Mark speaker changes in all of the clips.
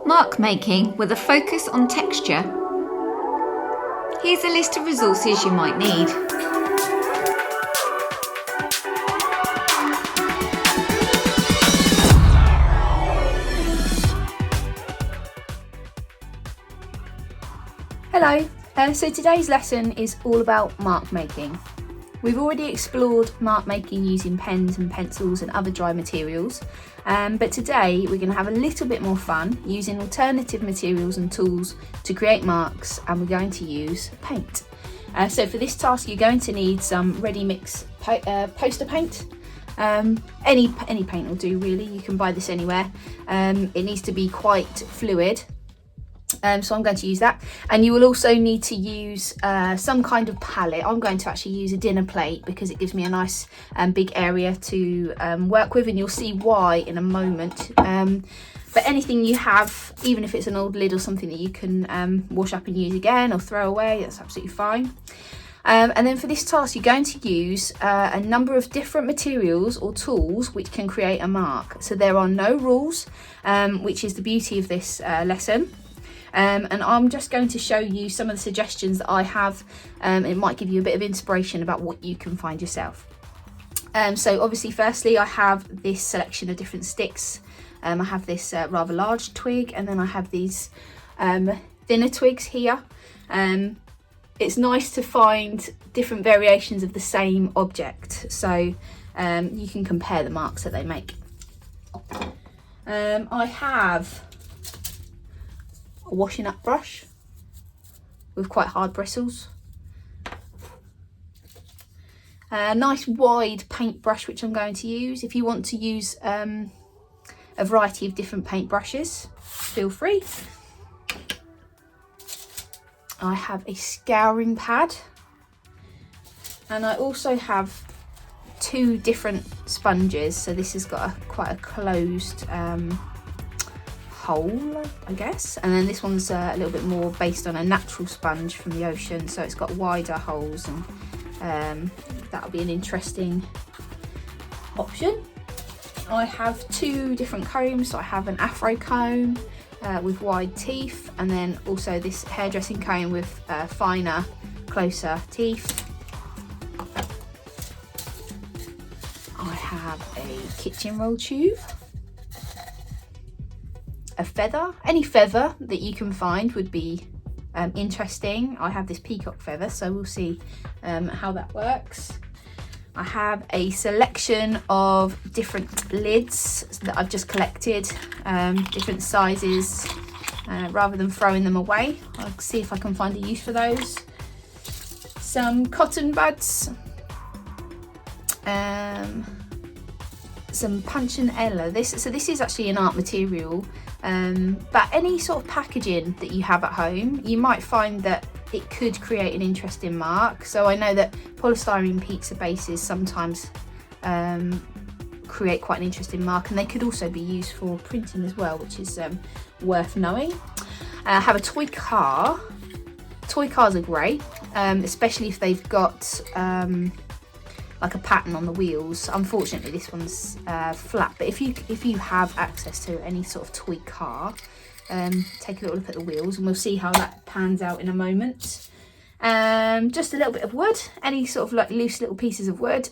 Speaker 1: Mark making with a focus on texture. Here's a list of resources you might need.
Speaker 2: Hello, so today's lesson is all about mark making. We've already explored mark making using pens and pencils and other dry materials, but today we're going to have a little bit more fun using alternative materials and tools to create marks, and we're going to use paint. So for this task you're going to need some ready mix poster paint. Any paint will do really, you can buy this anywhere. It needs to be quite fluid. So I'm going to use that, and you will also need to use some kind of palette. I'm going to actually use a dinner plate because it gives me a nice big area to work with, and you'll see why in a moment. But anything you have, even if it's an old lid or something that you can wash up and use again or throw away, that's absolutely fine. And then for this task you're going to use a number of different materials or tools which can create a mark. So there are no rules, which is the beauty of this lesson. And I'm just going to show you some of the suggestions that I have. It might give you a bit of inspiration about what you can find yourself. So obviously firstly I have this selection of different sticks. I have this rather large twig, and then I have these thinner twigs here. It's nice to find different variations of the same object, so you can compare the marks that they make. I have a washing up brush with quite hard bristles, a nice wide paint brush which I'm going to use. If you want to use a variety of different paint brushes, feel free. I have a scouring pad, and I also have two different sponges. So this has got quite a closed hole, I guess, and then this one's a little bit more based on a natural sponge from the ocean, so it's got wider holes, and that'll be an interesting option. I have two different combs, so I have an afro comb with wide teeth, and then also this hairdressing comb with finer, closer teeth. I have a kitchen roll tube, a feather. Any feather that you can find would be interesting. I have this peacock feather, so we'll see how that works. I have a selection of different lids that I've just collected, different sizes, rather than throwing them away. I'll see if I can find a use for those. Some cotton buds, some punchinella. This is actually an art material, but any sort of packaging that you have at home, you might find that it could create an interesting mark. So I know that polystyrene pizza bases sometimes create quite an interesting mark, and they could also be used for printing as well, which is worth knowing. I have a toy car. Toy cars are great, especially if they've got like a pattern on the wheels. Unfortunately this one's flat, but if you have access to any sort of toy car, take a little look at the wheels and we'll see how that pans out in a moment. Just a little bit of wood, any sort of like loose little pieces of wood.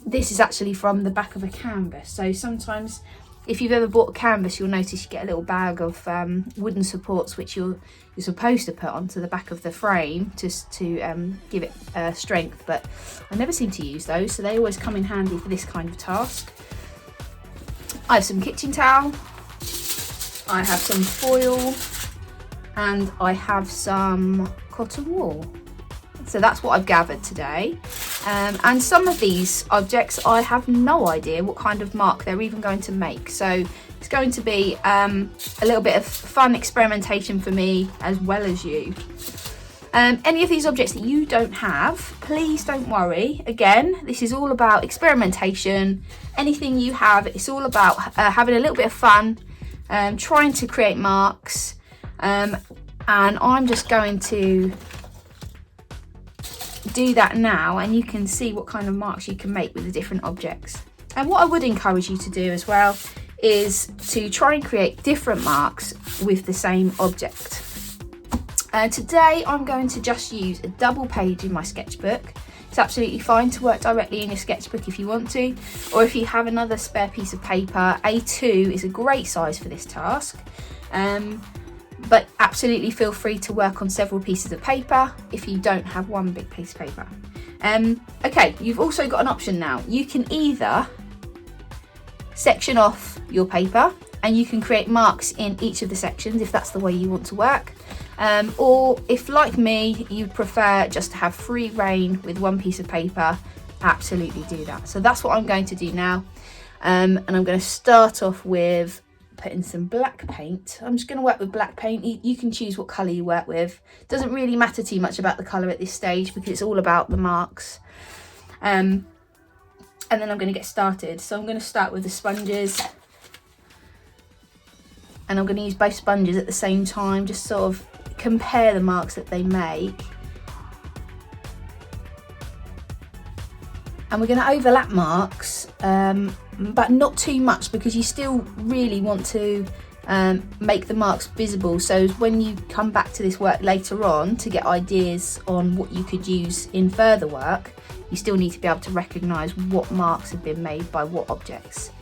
Speaker 2: This is actually from the back of a canvas, so sometimes if you've ever bought a canvas you'll notice you get a little bag of wooden supports which you're supposed to put onto the back of the frame just to give it strength, but I never seem to use those, so they always come in handy for this kind of task. I have some kitchen towel, I have some foil, and I have some cotton wool. So that's what I've gathered today. And some of these objects I have no idea what kind of mark they're even going to make. So it's going to be a little bit of fun experimentation for me as well as you. Any of these objects that you don't have, please don't worry. Again, this is all about experimentation. Anything you have, it's all about having a little bit of fun, trying to create marks. And I'm just going to do that now, and you can see what kind of marks you can make with the different objects. And what I would encourage you to do as well is to try and create different marks with the same object. Today I'm going to just use a double page in my sketchbook. It's absolutely fine to work directly in your sketchbook if you want to, or if you have another spare piece of paper, A2 is a great size for this task. But absolutely feel free to work on several pieces of paper if you don't have one big piece of paper. Okay, you've also got an option now. You can either section off your paper and you can create marks in each of the sections if that's the way you want to work. Or if, like me, you prefer just to have free reign with one piece of paper, absolutely do that. So that's what I'm going to do now. And I'm going to start off with putting some black paint. I'm just going to work with black paint. You can choose what colour you work with. Doesn't really matter too much about the colour at this stage because it's all about the marks. And then I'm going to get started. So I'm going to start with the sponges. And I'm going to use both sponges at the same time, just sort of compare the marks that they make. And we're going to overlap marks, but not too much because you still really want to make the marks visible. So when you come back to this work later on to get ideas on what you could use in further work, you still need to be able to recognise what marks have been made by what objects.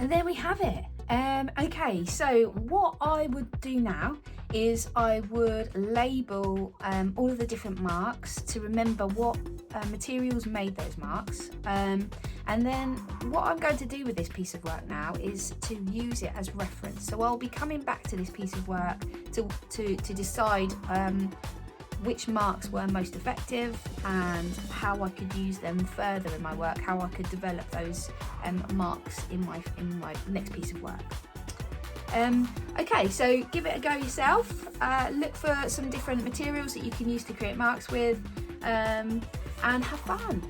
Speaker 2: And there we have it. Okay, so what I would do now is I would label all of the different marks to remember what materials made those marks. And then what I'm going to do with this piece of work now is to use it as reference. So I'll be coming back to this piece of work to decide which marks were most effective and how I could use them further in my work, how I could develop those marks in my next piece of work. Okay, so give it a go yourself. Look for some different materials that you can use to create marks with, and have fun.